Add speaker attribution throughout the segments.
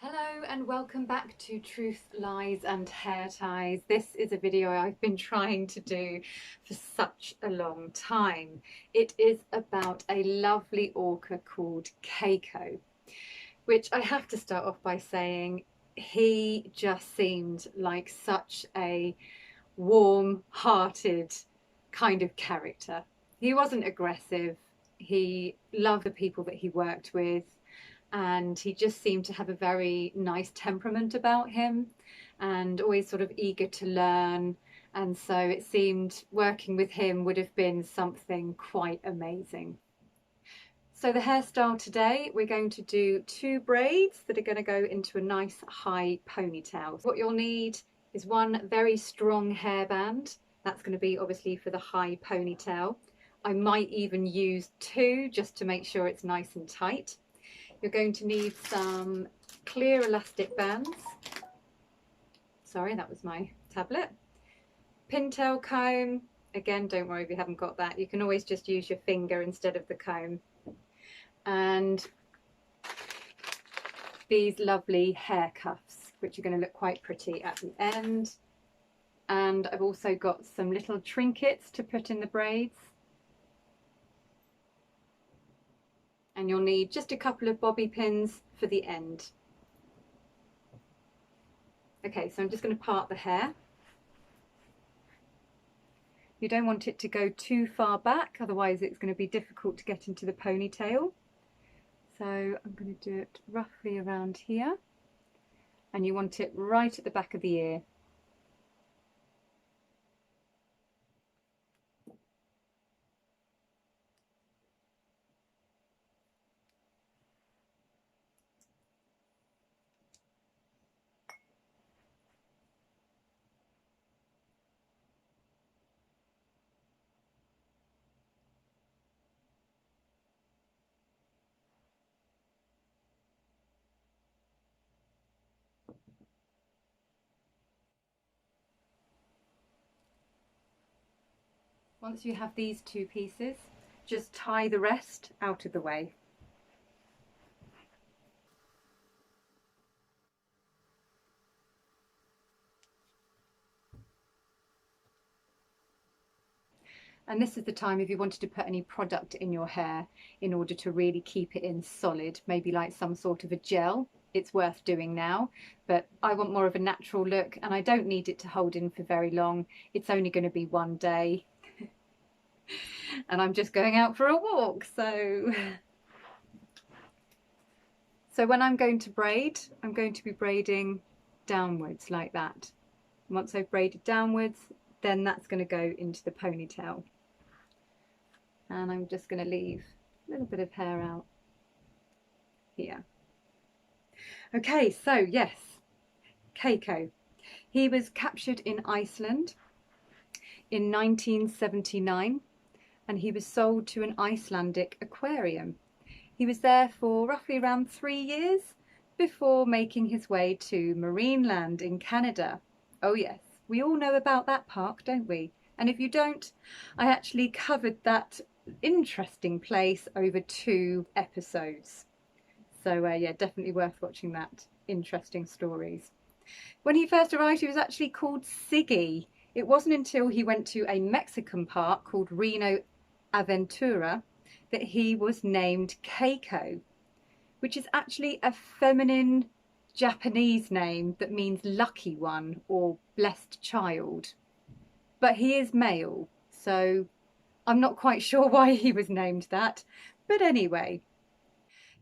Speaker 1: Hello and welcome back to Truth, Lies and Hair Ties. This is a video I've been trying to do for such a long time. It is about a lovely orca called Keiko, which I have to start off by saying he just seemed like such a warm-hearted kind of character. He wasn't aggressive. He loved the people that he worked with. And he just seemed to have a very nice temperament about him and always sort of eager to learn. And so it seemed working with him would have been something quite amazing. So the hairstyle today, we're going to do 2 braids that are going to go into a nice high ponytail. What you'll need is one very strong hairband. That's going to be obviously for the high ponytail. I might even use 2 just to make sure it's nice and tight. You're going to need some clear elastic bands. Sorry, that was my tablet. Pintail comb. Again, don't worry if you haven't got that. You can always just use your finger instead of the comb. And these lovely hair cuffs, which are going to look quite pretty at the end. And I've also got some little trinkets to put in the braids. And you'll need just a couple of bobby pins for the end. Okay, so I'm just going to part the hair. You don't want it to go too far back, otherwise it's going to be difficult to get into the ponytail. So I'm going to do it roughly around here, and you want it right at the back of the ear. Once you have these 2 pieces, just tie the rest out of the way. And this is the time if you wanted to put any product in your hair in order to really keep it in solid, maybe like some sort of a gel. It's worth doing now, but I want more of a natural look and I don't need it to hold in for very long. It's only going to be one day and I'm just going out for a walk. So when I'm going to braid, I'm going to be braiding downwards like that. Once I've braided downwards, then that's going to go into the ponytail. And I'm just going to leave a little bit of hair out here. Okay, so yes, Keiko. He was captured in Iceland in 1979 and he was sold to an Icelandic aquarium. He was there for roughly around 3 years before making his way to Marineland in Canada. Oh yes, we all know about that park, don't we? And if you don't, I actually covered that interesting place over 2 episodes. So yeah, definitely worth watching that. Interesting stories. When he first arrived, he was actually called Siggy. It wasn't until he went to a Mexican park called Reno Aventura that he was named Keiko, which is actually a feminine Japanese name that means lucky one or blessed child. But he is male, so I'm not quite sure why he was named that. But anyway,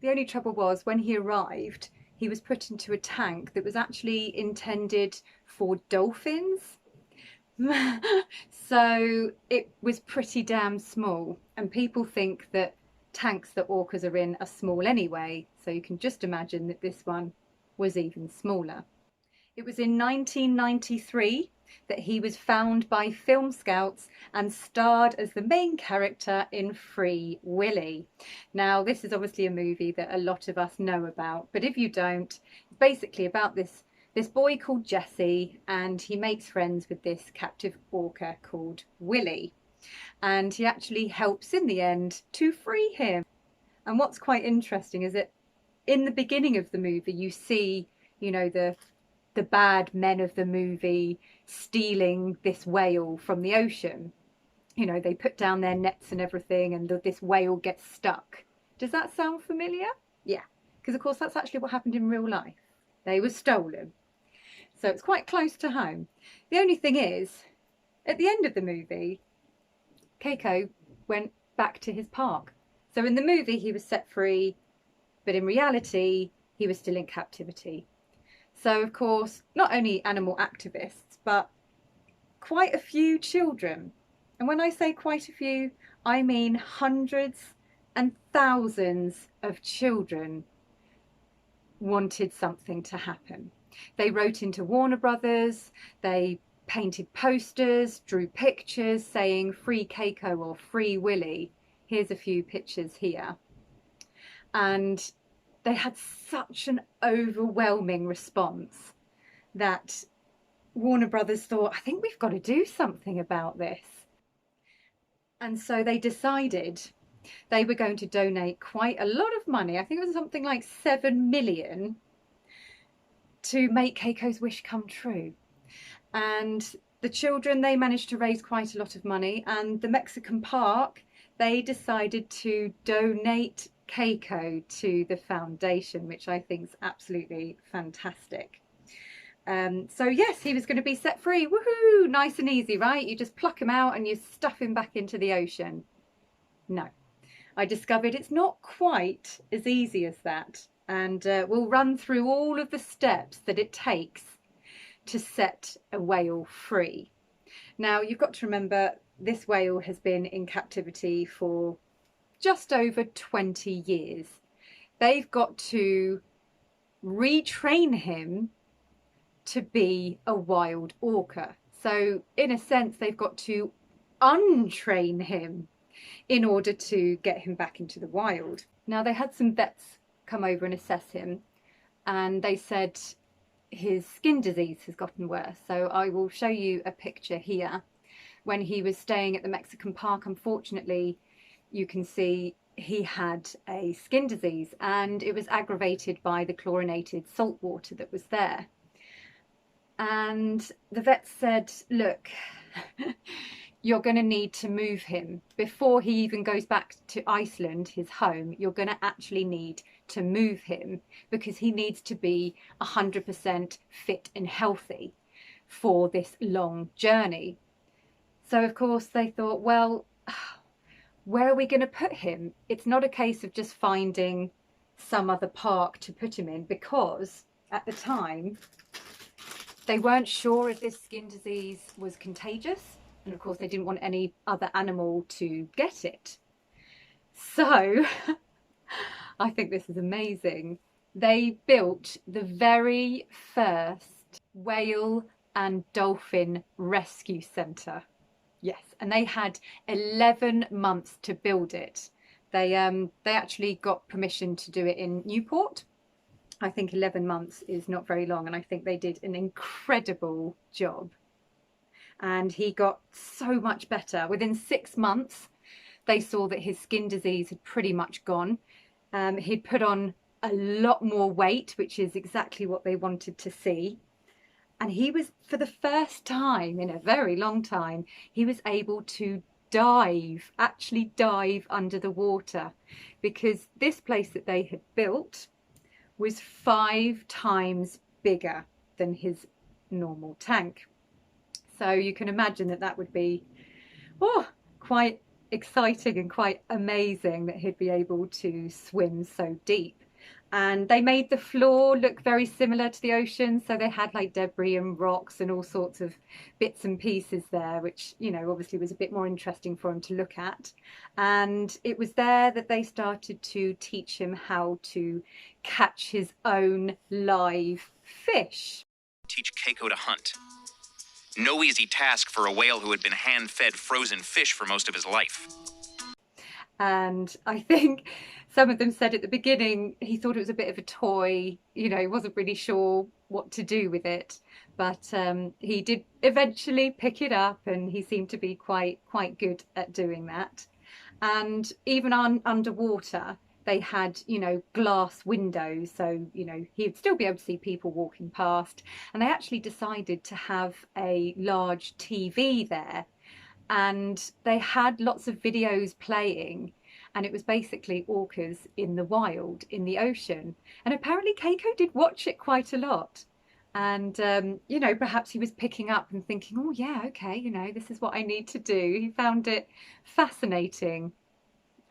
Speaker 1: the only trouble was when he arrived, he was put into a tank that was actually intended for dolphins. So it was pretty damn small, and people think that tanks that orcas are in are small anyway, so you can just imagine that this one was even smaller. It was in 1993 that he was found by film scouts and starred as the main character in Free Willy. Now this is obviously a movie that a lot of us know about, but if you don't, it's basically about this boy called Jesse, and he makes friends with this captive orca called Willy, and he actually helps in the end to free him. And what's quite interesting is that in the beginning of the movie, you see, you know, the bad men of the movie stealing this whale from the ocean. You know, they put down their nets and everything, and this whale gets stuck. Does that sound familiar? Yeah, because of course that's actually what happened in real life. They were stolen. So it's quite close to home. The only thing is, at the end of the movie, Keiko went back to his park. So in the movie he was set free, but in reality he was still in captivity. So of course, not only animal activists, but quite a few children. And when I say quite a few, I mean hundreds and thousands of children wanted something to happen. They wrote into Warner Brothers, they painted posters, drew pictures saying free Keiko or free Willy. Here's a few pictures here. And they had such an overwhelming response that Warner Brothers thought, I think we've got to do something about this. And so they decided they were going to donate quite a lot of money. I think it was something like 7 million to make Keiko's wish come true. And the children, they managed to raise quite a lot of money, and the Mexican park, they decided to donate Keiko to the foundation, which I think is absolutely fantastic. So yes, he was going to be set free. Woohoo! Nice and easy, right? You just pluck him out and you stuff him back into the ocean. No, I discovered it's not quite as easy as that, and we'll run through all of the steps that it takes to set a whale free. Now, you've got to remember, this whale has been in captivity for just over 20 years. They've got to retrain him to be a wild orca. So in a sense, they've got to untrain him in order to get him back into the wild. Now, they had some vets come over and assess him, and they said his skin disease has gotten worse. So I will show you a picture here. When he was staying at the Mexican park, unfortunately, you can see he had a skin disease, and it was aggravated by the chlorinated salt water that was there. And the vet said, look, you're going to need to move him. Before he even goes back to Iceland, his home, you're going to actually need to move him, because he needs to be 100% fit and healthy for this long journey. So of course they thought, well, where are we going to put him? It's not a case of just finding some other park to put him in, because at the time they weren't sure if this skin disease was contagious, and of course they didn't want any other animal to get it. So I think this is amazing. They built the very first whale and dolphin rescue centre. Yes, and they had 11 months to build it. They actually got permission to do it in Newport. I think 11 months is not very long, and I think they did an incredible job. And he got so much better. Within 6 months, they saw that his skin disease had pretty much gone. He'd put on a lot more weight, which is exactly what they wanted to see. And he was, for the first time in a very long time, he was able to dive, actually dive under the water, because this place that they had built was 5 times bigger than his normal tank. So you can imagine that that would be quite exciting and quite amazing that he'd be able to swim so deep. And they made the floor look very similar to the ocean, so they had like debris and rocks and all sorts of bits and pieces there, which, you know, obviously was a bit more interesting for him to look at. And it was there that they started to teach him how to catch his own live fish.
Speaker 2: Teach Keiko to hunt. No easy task for a whale who had been hand-fed frozen fish for most of his life.
Speaker 1: And I think some of them said at the beginning he thought it was a bit of a toy, you know, he wasn't really sure what to do with it, but he did eventually pick it up, and he seemed to be quite good at doing that. And even underwater, they had, you know, glass windows, so, you know, he'd still be able to see people walking past. And they actually decided to have a large TV there, and they had lots of videos playing, and it was basically orcas in the wild, in the ocean. And apparently Keiko did watch it quite a lot. And, you know, perhaps he was picking up and thinking, oh yeah, okay, you know, this is what I need to do. He found it fascinating.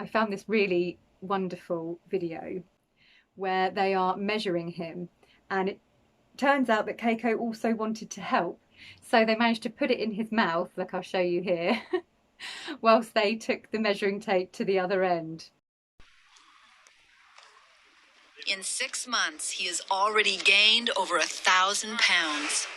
Speaker 1: I found this really wonderful video where they are measuring him, and it turns out that Keiko also wanted to help. So they managed to put it in his mouth, like I'll show you here, whilst they took the measuring tape to the other end.
Speaker 3: In 6 months, he has already gained over 1,000 pounds.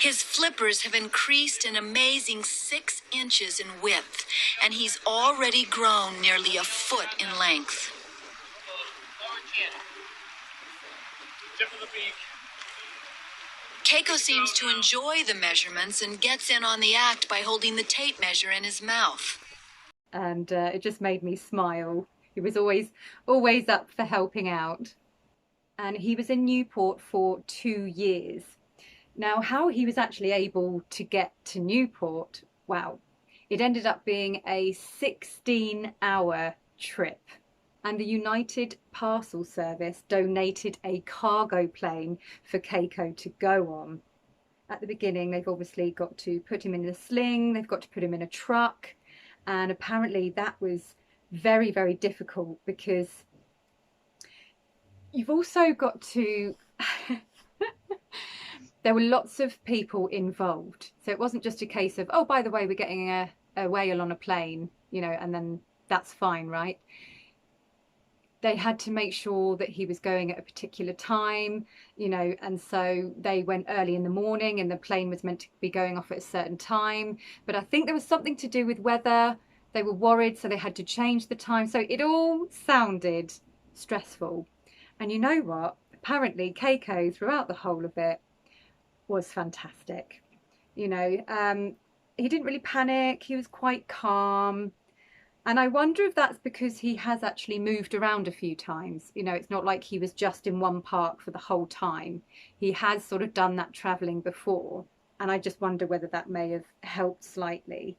Speaker 3: His flippers have increased an amazing 6 inches in width, and he's already grown nearly a foot in length. Keiko seems to enjoy the measurements and gets in on the act by holding the tape measure in his mouth.
Speaker 1: And it just made me smile. He was always up for helping out. And he was in Newport for 2 years. Now, how he was actually able to get to Newport, wow, it ended up being a 16-hour trip. And the United Parcel Service donated a cargo plane for Keiko to go on. At the beginning, they've obviously got to put him in a sling, they've got to put him in a truck, and apparently that was very, very difficult, because you've also got to... There were lots of people involved. So it wasn't just a case of, oh, by the way, we're getting a whale on a plane, you know, and then that's fine, right? They had to make sure that he was going at a particular time, you know, and so they went early in the morning, and the plane was meant to be going off at a certain time. But I think there was something to do with weather. They were worried, so they had to change the time. So it all sounded stressful. And you know what? Apparently Keiko, throughout the whole of it, was fantastic. You know, he didn't really panic. He was quite calm. And I wonder if that's because he has actually moved around a few times. You know, it's not like he was just in one park for the whole time. He has sort of done that travelling before. And I just wonder whether that may have helped slightly.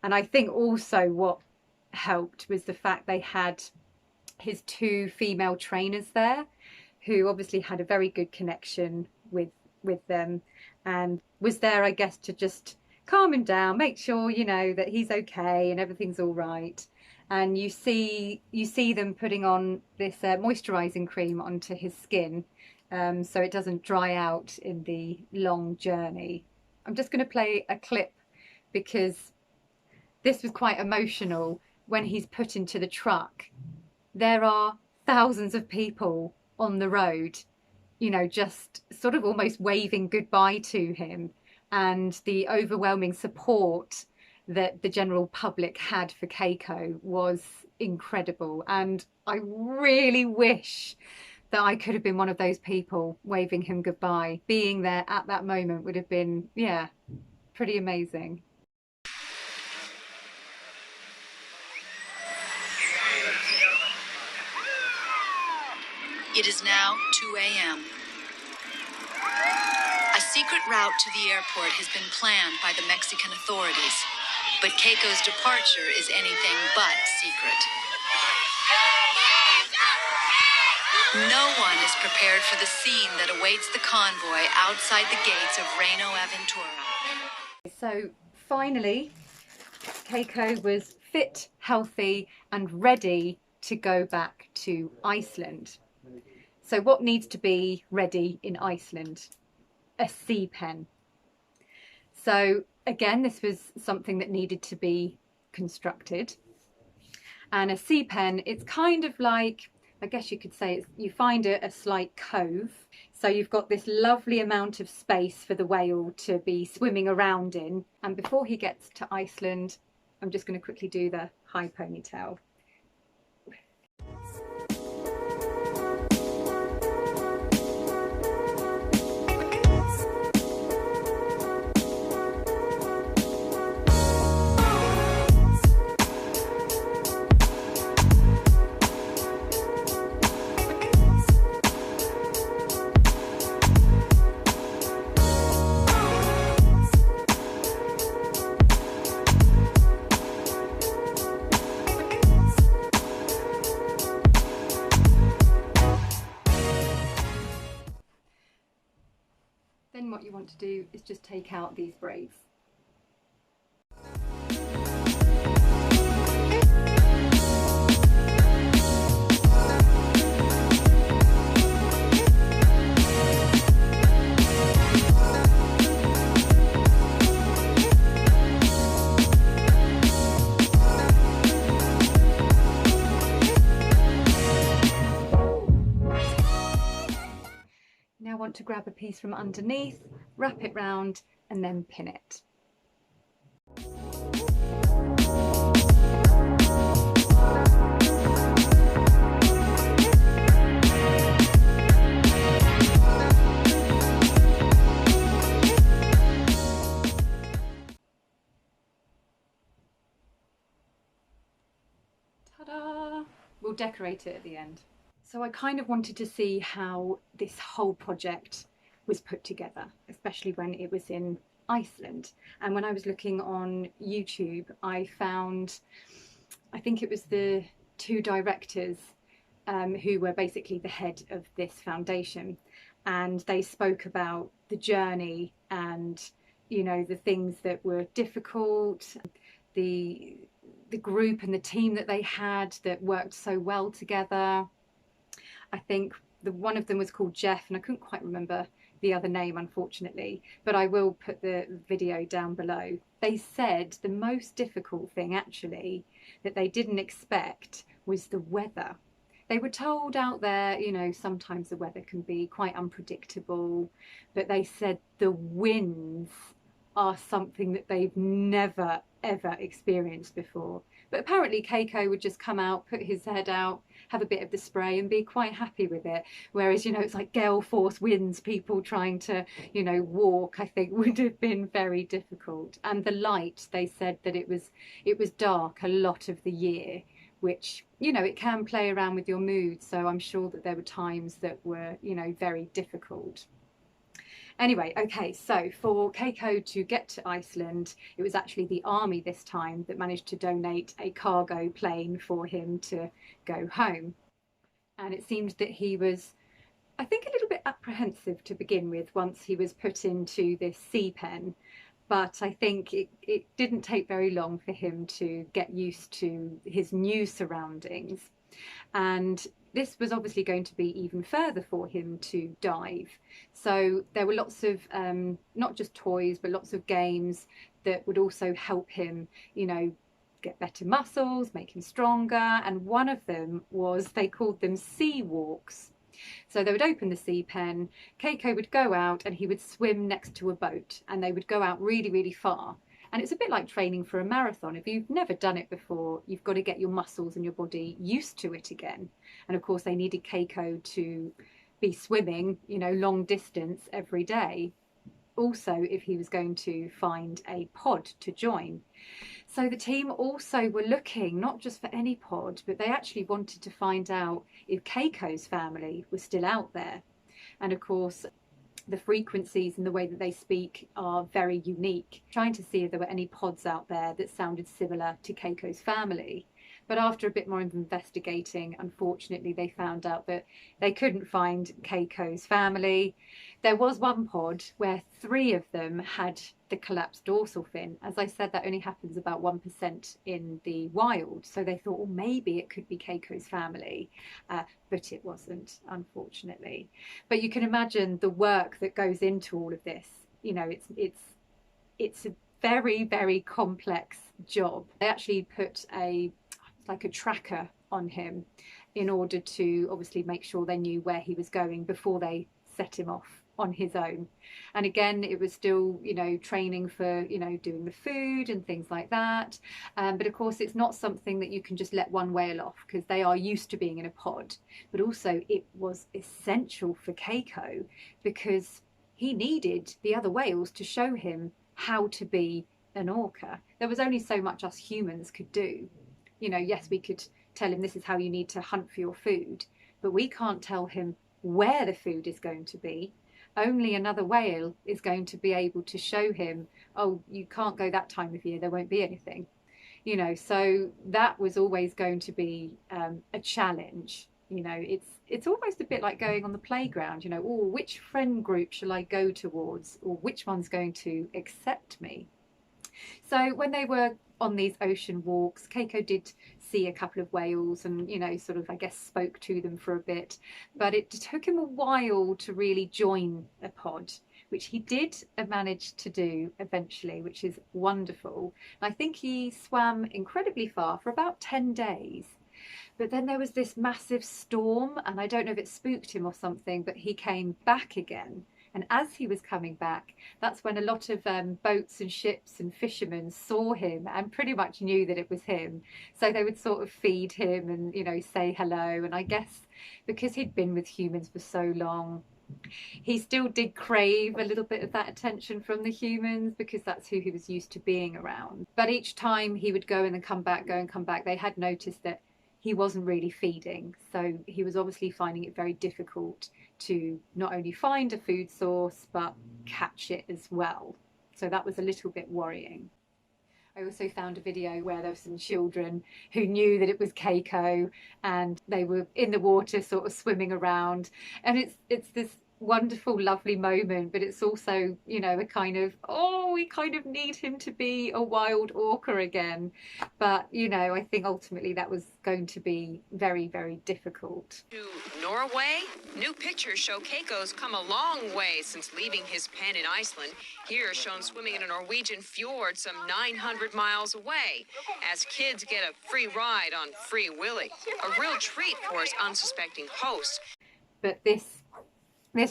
Speaker 1: And I think also what helped was the fact they had his 2 female trainers there, who obviously had a very good connection with them, and was there, I guess, to just calm him down, make sure, you know, that he's okay and everything's all right. And you see them putting on this moisturising cream onto his skin, so it doesn't dry out in the long journey. I'm just going to play a clip, because this was quite emotional. When he's put into the truck, there are thousands of people on the road, you know, just sort of almost waving goodbye to him, and the overwhelming support that the general public had for Keiko was incredible. And I really wish that I could have been one of those people waving him goodbye. Being there at that moment would have been, yeah, pretty amazing.
Speaker 3: It is now 2 a.m. A secret route to the airport has been planned by the Mexican authorities, but Keiko's departure is anything but secret. No one is prepared for the scene that awaits the convoy outside the gates of Reino Aventura.
Speaker 1: So finally, Keiko was fit, healthy, and ready to go back to Iceland. So what needs to be ready in Iceland? A sea pen. So again, this was something that needed to be constructed. And a sea pen, it's kind of like, I guess you could say, you find a slight cove. So you've got this lovely amount of space for the whale to be swimming around in. And before he gets to Iceland, I'm just going to quickly do the high ponytail. want to do is just take out these braids. Now I want to grab a piece from underneath, wrap it round and then pin it. Ta-da! We'll decorate it at the end. So I kind of wanted to see how this whole project was put together, especially when it was in Iceland. And when I was looking on YouTube, I found, I think it was the two directors who were basically the head of this foundation. And they spoke about the journey and, you know, the things that were difficult, the group and the team that they had that worked so well together. I think one of them was called Jeff, and I couldn't quite remember the other name, unfortunately, but I will put the video down below. They said the most difficult thing actually that they didn't expect was the weather. They were told out there, you know, sometimes the weather can be quite unpredictable, but they said the winds are something that they've never ever experienced before. But apparently Keiko would just come out, put his head out, have a bit of the spray and be quite happy with it. Whereas, you know, it's like gale force winds, people trying to, you know, walk, I think would have been very difficult. And the light, they said that it was dark a lot of the year, which, you know, it can play around with your mood. So I'm sure that there were times that were, you know, very difficult. Anyway, okay, so for Keiko to get to Iceland, it was actually the army this time that managed to donate a cargo plane for him to go home. And it seemed that he was, I think, a little bit apprehensive to begin with once he was put into this sea pen. But I think it didn't take very long for him to get used to his new surroundings. And this was obviously going to be even further for him to dive. So there were lots of, not just toys, but lots of games that would also help him, you know, get better muscles, make him stronger. And one of them was, they called them sea walks. So they would open the sea pen, Keiko would go out and he would swim next to a boat, and they would go out really, really far. And it's a bit like training for a marathon. If you've never done it before, you've got to get your muscles and your body used to it again. And of course, they needed Keiko to be swimming, you know, long distance every day. Also, if he was going to find a pod to join. So the team also were looking not just for any pod, but they actually wanted to find out if Keiko's family was still out there. And of course, the frequencies and the way that they speak are very unique. Trying to see if there were any pods out there that sounded similar to Keiko's family. But after a bit more of investigating, unfortunately, they found out that they couldn't find Keiko's family. There was one pod where 3 of them had the collapsed dorsal fin. As I said, that only happens about 1% in the wild. So they thought, well, maybe it could be Keiko's family, but it wasn't, unfortunately. But you can imagine the work that goes into all of this. You know, it's a very, very complex job. They actually put like a tracker on him in order to obviously make sure they knew where he was going before they set him off on his own. And again, it was still, you know, training for, you know, doing the food and things like that. But of course, it's not something that you can just let one whale off, because they are used to being in a pod. But also it was essential for Keiko because he needed the other whales to show him how to be an orca. There was only so much us humans could do. You know, yes, we could tell him this is how you need to hunt for your food, but we can't tell him where the food is going to be. Only another whale is going to be able to show him, oh, you can't go that time of year, there won't be anything. You know, so that was always going to be a challenge. You know, it's almost a bit like going on the playground, you know, oh, which friend group shall I go towards, or which one's going to accept me? So when they were on these ocean walks, Keiko did see a couple of whales and, you know, sort of, I guess, spoke to them for a bit. But it took him a while to really join a pod, which he did manage to do eventually, which is wonderful. I think he swam incredibly far for about 10 days. But then there was this massive storm, and I don't know if it spooked him or something, but he came back again. And as he was coming back, that's when a lot of boats and ships and fishermen saw him and pretty much knew that it was him. So they would sort of feed him and, you know, say hello. And I guess because he'd been with humans for so long, he still did crave a little bit of that attention from the humans, because that's who he was used to being around. But each time he would go and then come back, go and come back, they had noticed that he wasn't really feeding. So he was obviously finding it very difficult to not only find a food source, but catch it as well. So that was a little bit worrying. I also found a video where there were some children who knew that it was Keiko, and they were in the water sort of swimming around. And it's this wonderful, lovely moment, but it's also, you know, a kind of, oh, we kind of need him to be a wild orca again. But, you know, I think ultimately that was going to be very, very difficult.
Speaker 4: To Norway, new pictures show Keiko's come a long way since leaving his pen in Iceland. Here shown swimming in a Norwegian fjord some 900 miles away, as kids get a free ride on Free Willy, a real treat for his unsuspecting hosts.
Speaker 1: But this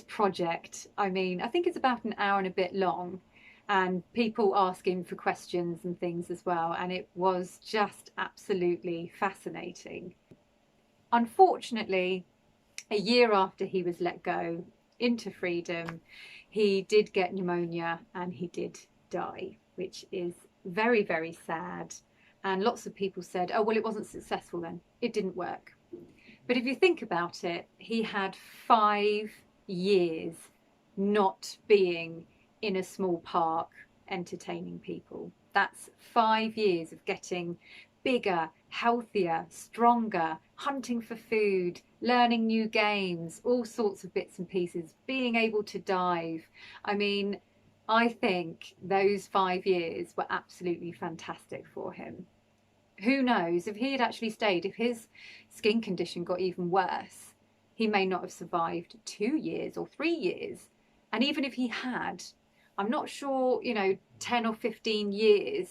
Speaker 1: project, I mean, I think it's about an hour and a bit long, and people asking for questions and things as well, and it was just absolutely fascinating. Unfortunately, a year after he was let go into freedom, he did get pneumonia and he did die, which is very, very sad. And lots of people said, oh, well, it wasn't successful then, it didn't work. But if you think about it, he had 5 years not being in a small park entertaining people. That's 5 years of getting bigger, healthier, stronger, hunting for food, learning new games, all sorts of bits and pieces, being able to dive. I mean, I think those 5 years were absolutely fantastic for him. Who knows, if he had actually stayed, if his skin condition got even worse, he may not have survived 2 years or 3 years. And even if he had, I'm not sure, you know, 10 or 15 years,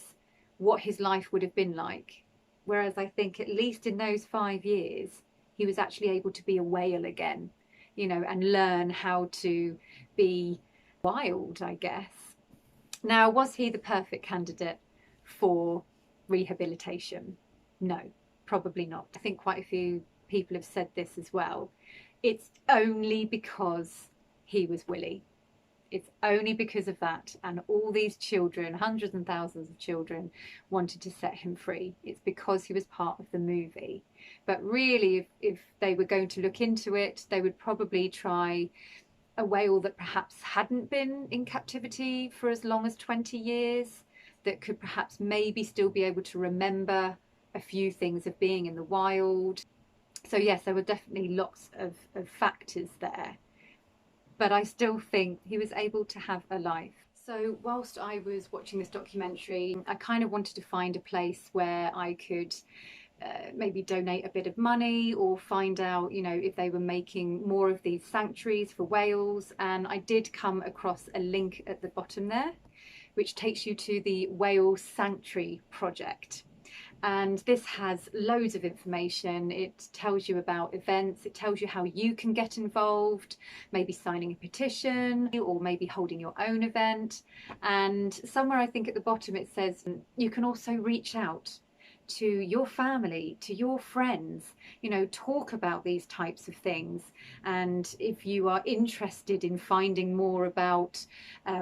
Speaker 1: what his life would have been like. Whereas I think at least in those 5 years, he was actually able to be a whale again, you know, and learn how to be wild, I guess. Now, was he the perfect candidate for rehabilitation? No, probably not. I think quite a few people have said this as well. It's only because he was Willy. It's only because of that, and all these children, hundreds and thousands of children, wanted to set him free. It's because he was part of the movie. But really, if they were going to look into it, they would probably try a whale that perhaps hadn't been in captivity for as long as 20 years, that could perhaps maybe still be able to remember a few things of being in the wild. So yes, there were definitely lots of factors there. But I still think he was able to have a life. So whilst I was watching this documentary, I kind of wanted to find a place where I could maybe donate a bit of money, or find out, you know, if they were making more of these sanctuaries for whales. And I did come across a link at the bottom there, which takes you to the Whale Sanctuary Project. And this has loads of information. It tells you about events, it tells you how you can get involved, maybe signing a petition, or maybe holding your own event. And somewhere I think at the bottom it says you can also reach out to your family, to your friends, you know, talk about these types of things. And if you are interested in finding more about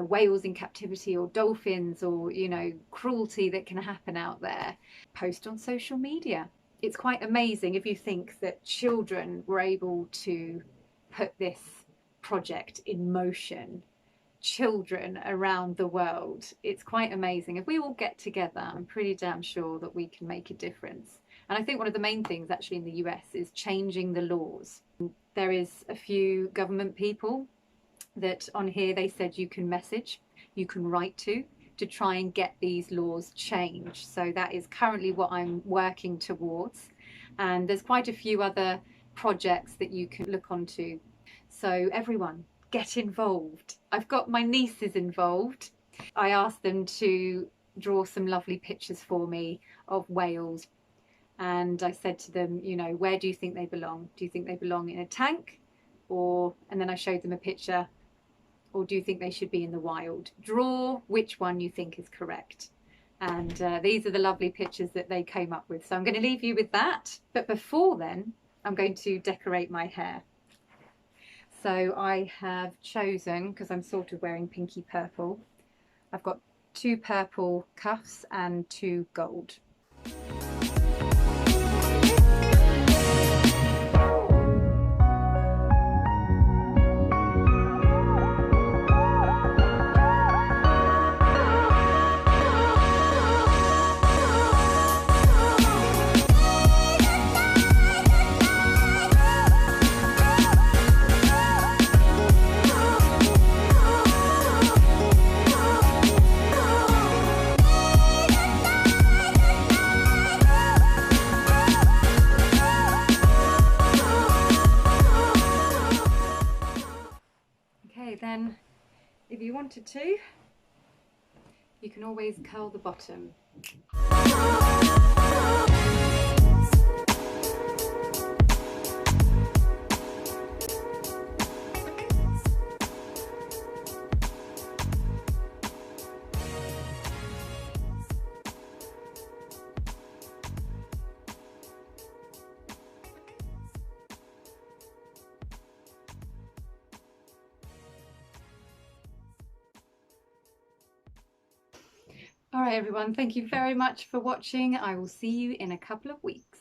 Speaker 1: whales in captivity, or dolphins, or, you know, cruelty that can happen out there, post on social media. It's quite amazing if you think that children were able to put this project in motion. Children around the world. It's quite amazing. If we all get together, I'm pretty damn sure that we can make a difference. And I think one of the main things actually in the US is changing the laws. There is a few government people that on here they said you can message, you can write to try and get these laws changed. So that is currently what I'm working towards. And there's quite a few other projects that you can look onto. So everyone, get involved. I've got my nieces involved. I asked them to draw some lovely pictures for me of whales. And I said to them, you know, where do you think they belong? Do you think they belong in a tank? And then I showed them a picture. Or do you think they should be in the wild? Draw which one you think is correct. And these are the lovely pictures that they came up with. So I'm going to leave you with that. But before then, I'm going to decorate my hair. So I have chosen, because I'm sort of wearing pinky purple, I've got 2 purple cuffs and 2 gold. Then if you wanted to, you can always curl the bottom. All right, everyone, thank you very much for watching. I will see you in a couple of weeks.